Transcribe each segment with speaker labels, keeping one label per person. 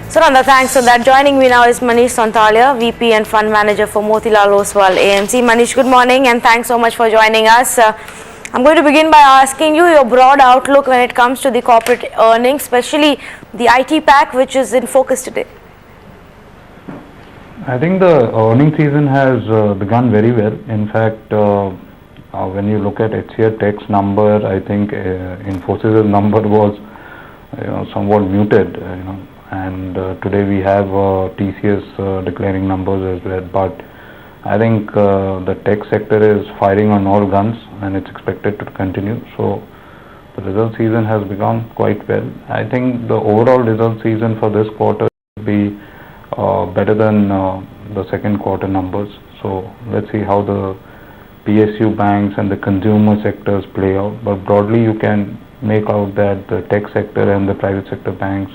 Speaker 1: Sunanda, thanks for that. Joining me now is Manish Sontalia, VP and Fund Manager for Motilal Oswal AMC. Manish, good morning and thanks so much for joining us. I'm going to begin by asking you your broad outlook when it comes to the corporate earnings, especially the IT pack, which is in focus today.
Speaker 2: I think the earnings season has begun very well. In fact, when you look at HCL Tech's number, I think Infosys' number was somewhat muted. And today we have TCS declaring numbers as well. But I think the tech sector is firing on all guns, and it's expected to continue. So the result season has begun quite well. I think the overall result season for this quarter will be better than the second quarter numbers. So let's see how the PSU banks and the consumer sectors play out. But broadly, you can make out that the tech sector and the private sector banks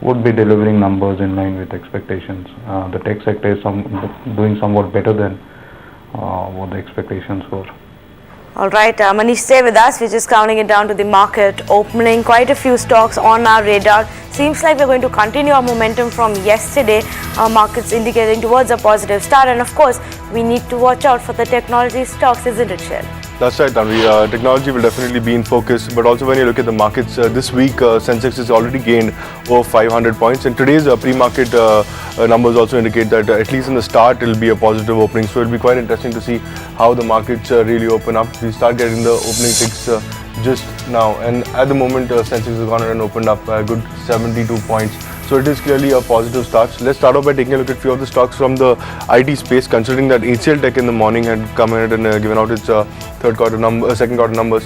Speaker 2: would be delivering numbers in line with expectations. The tech sector is doing somewhat better than what the expectations were.
Speaker 1: All right, Manish, stay with us. We're just counting it down to the market opening. Quite a few stocks on our radar. Seems like we're going to continue our momentum from yesterday. Our markets indicating towards a positive start. And of course, we need to watch out for the technology stocks, isn't it, Shell?
Speaker 3: That's right, Tanvi. Technology will definitely be in focus, but also when you look at the markets this week, Sensex has already gained over 500 points, and today's pre-market numbers also indicate that at least in the start it will be a positive opening. So it will be quite interesting to see how the markets really open up. We start getting the opening ticks just now, and at the moment Sensex has gone and opened up a good 72 points. So it is clearly a positive start. Let's start off by taking a look at a few of the stocks from the IT space, considering that HCL Tech in the morning had come ahead and given out its second quarter numbers.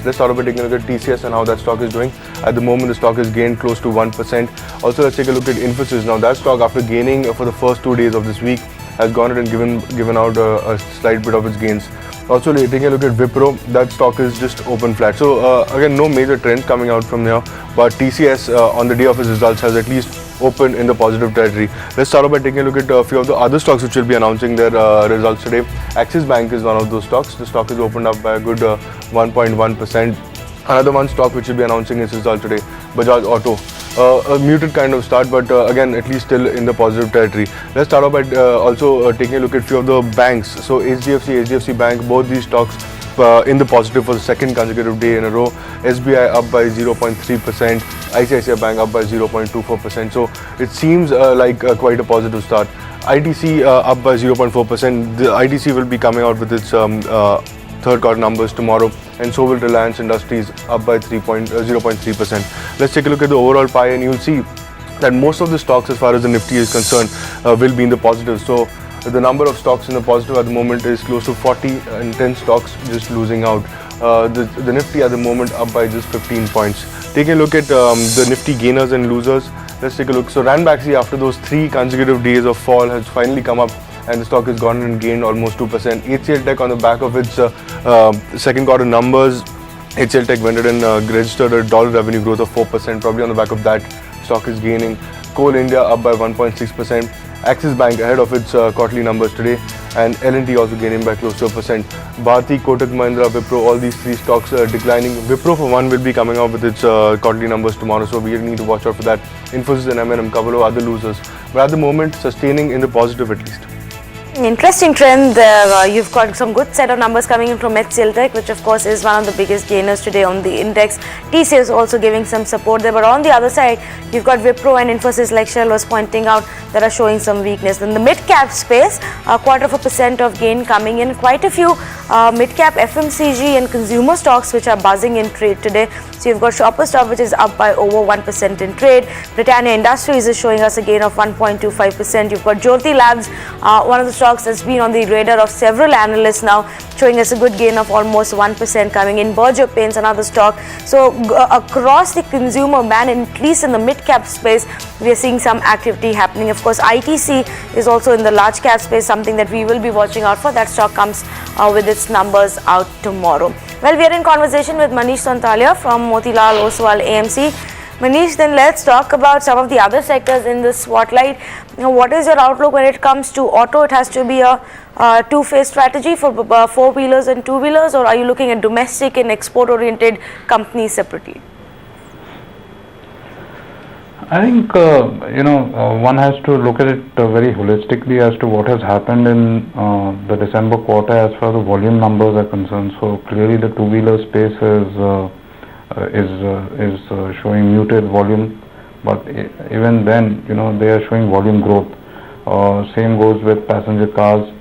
Speaker 3: Let's start off by taking a look at TCS and how that stock is doing. At the moment, the stock has gained close to 1%. Also, let's take a look at Infosys. Now, that stock, after gaining for the first 2 days of this week, has gone ahead and given out a slight bit of its gains. Also, taking a look at Wipro, that stock is just open flat. So again, no major trends coming out from here, but TCS on the day of its results has at least open in the positive territory. Let's start off by taking a look at a few of the other stocks which will be announcing their results today. Axis Bank is one of those stocks. The stock is opened up by a good 1.1%. Another one stock which will be announcing its result today, Bajaj Auto. A muted kind of start, but again, at least still in the positive territory. Let's start off by also taking a look at a few of the banks. So HDFC Bank, both these stocks in the positive for the second consecutive day in a row. SBI up by 0.3%, ICICI Bank up by 0.24%. So it seems like quite a positive start. ITC up by 0.4%. The ITC will be coming out with its third quarter numbers tomorrow, and so will Reliance Industries up by 0.3%. Let's take a look at the overall pie, and you'll see that most of the stocks, as far as the Nifty is concerned, will be in the positive. So the number of stocks in the positive at the moment is close to 40, and 10 stocks just losing out. The Nifty at the moment up by just 15 points. Taking a look at the Nifty gainers and losers, let's take a look. So Ranbaxy, after those 3 consecutive days of fall, has finally come up, and the stock has gone and gained almost 2%. HCL Tech, on the back of its second quarter numbers, HCL Tech went and registered a dollar revenue growth of 4%. Probably on the back of that, stock is gaining. Coal India up by 1.6%. Axis Bank ahead of its quarterly numbers today, and L&T also gaining by close to 1%. Bharti, Kotak Mahindra, Wipro, all these 3 stocks declining. Wipro, for one, will be coming out with its quarterly numbers tomorrow, so we need to watch out for that. Infosys and M&M, couple of other losers, but at the moment sustaining in the positive at least.
Speaker 1: Interesting trend there. You've got some good set of numbers coming in from HCL Tech, which of course is one of the biggest gainers today on the index. TCS also giving some support there, but on the other side, you've got Wipro and Infosys, like Shell was pointing out, that are showing some weakness. In the mid-cap space, 0.25% of gain coming in. Quite a few mid-cap FMCG and consumer stocks which are buzzing in trade today. So you've got Shoppers Stop, which is up by over 1% in trade. Britannia Industries is showing us a gain of 1.25%. You've got Jyoti Labs, one of the stocks that's been on the radar of several analysts now, showing us a good gain of almost 1% coming in. Berger Paints, another stock. So across the consumer band, at least in the mid-cap space, we are seeing some activity happening. Of course, ITC is also in the large cap space, something that we will be watching out for. That stock comes with its numbers out tomorrow. Well, we are in conversation with Manish Sontalia from Motilal Oswal AMC. Manish, then let's talk about some of the other sectors in the spotlight. What is your outlook when it comes to auto? It has to be a two-phase strategy for four-wheelers and two-wheelers, or are you looking at domestic and export-oriented companies separately?
Speaker 2: I think one has to look at it very holistically as to what has happened in the December quarter as far as the volume numbers are concerned. So clearly the two-wheeler space is showing muted volume, but even then, they are showing volume growth. Same goes with passenger cars.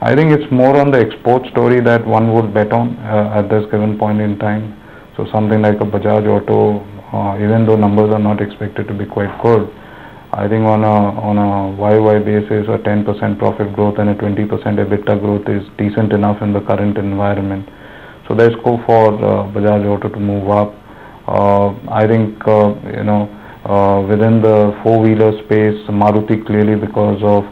Speaker 2: I think it's more on the export story that one would bet on at this given point in time. So something like a Bajaj Auto, even though numbers are not expected to be quite good, I think on a YY basis, a 10% profit growth and a 20% EBITDA growth is decent enough in the current environment. So there's scope for Bajaj Auto to move up. I think within the four-wheeler space, Maruti clearly because of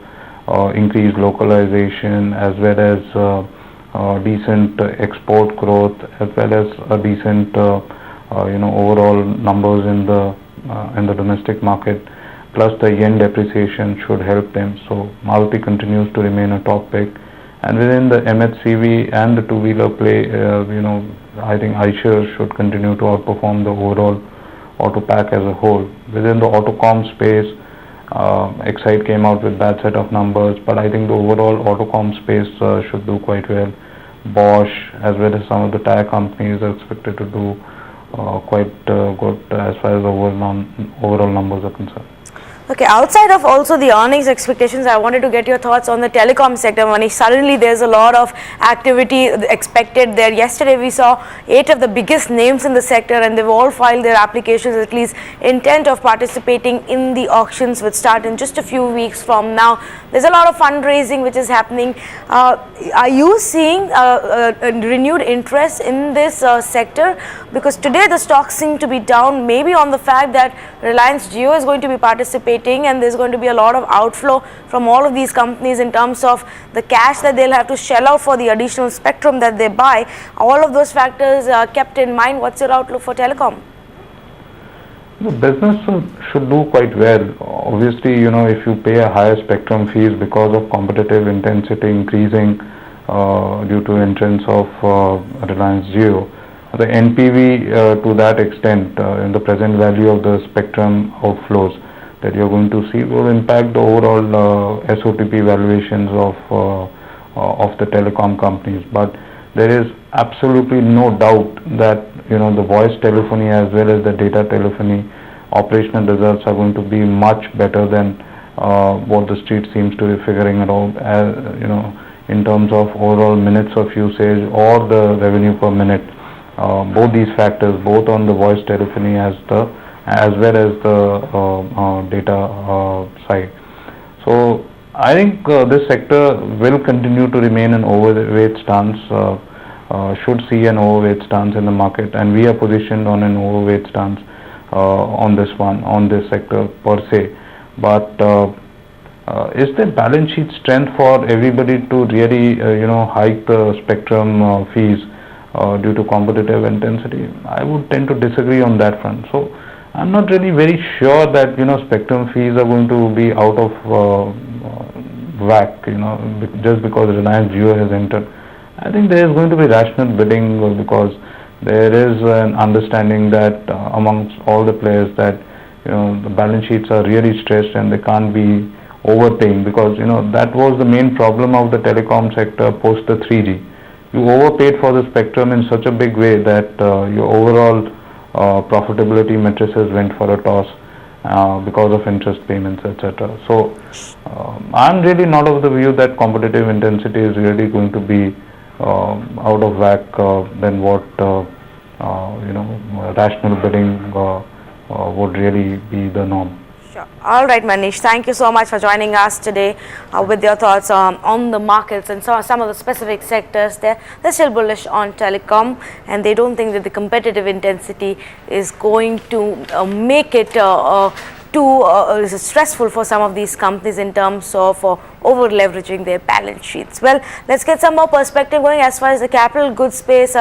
Speaker 2: increased localization as well as decent export growth as well as a decent overall numbers in the domestic market, plus the yen depreciation should help them. So Maruti continues to remain a top pick, and within the MHCV and the two-wheeler play, I think Eicher should continue to outperform the overall auto pack as a whole. Within the autocom space, Excite came out with bad set of numbers, but I think the overall autocom space should do quite well. Bosch as well as some of the tire companies are expected to do quite good as far as overall numbers are concerned.
Speaker 1: Okay, outside of also the earnings expectations, I wanted to get your thoughts on the telecom sector, Manish. Suddenly there's a lot of activity expected there. Yesterday we saw 8 of the biggest names in the sector, and they've all filed their applications, at least intent of participating in the auctions, which start in just a few weeks from now. There's a lot of fundraising which is happening. Are you seeing a renewed interest in this sector? Because today the stocks seem to be down, maybe on the fact that Reliance Jio is going to be participating, and there's going to be a lot of outflow from all of these companies in terms of the cash that they'll have to shell out for the additional spectrum that they buy. All of those factors kept in mind, what's your outlook for telecom?
Speaker 2: The business should do quite well. Obviously, if you pay a higher spectrum fees because of competitive intensity increasing due to entrance of Reliance Jio, the NPV to that extent in the present value of the spectrum outflows that you're going to see will impact the overall SOTP valuations of the telecom companies. But there is absolutely no doubt that the voice telephony as well as the data telephony operational results are going to be much better than what the street seems to be figuring out, in terms of overall minutes of usage or the revenue per minute. Both these factors, both on the voice telephony as well as the data side. So I think this sector will continue to remain an overweight stance, should see an overweight stance in the market, and we are positioned on an overweight stance on this sector per se. But is there balance sheet strength for everybody to really hike the spectrum fees due to competitive intensity? I would tend to disagree on that front. So I'm not really very sure that spectrum fees are going to be out of whack, just because Reliance Jio has entered. I think there is going to be rational bidding because there is an understanding that amongst all the players that the balance sheets are really stretched and they can't be overpaying, because that was the main problem of the telecom sector post the 3G. You overpaid for the spectrum in such a big way that your overall profitability matrices went for a toss because of interest payments, etc. So I'm really not of the view that competitive intensity is really going to be out of whack than what rational bidding would really be the norm.
Speaker 1: Sure. All right, Manish, thank you so much for joining us today with your thoughts on the markets and some of the specific sectors there. They're still bullish on telecom, and they don't think that the competitive intensity is going to make it too stressful for some of these companies in terms of over leveraging their balance sheets. Well, let's get some more perspective going as far as the capital goods space.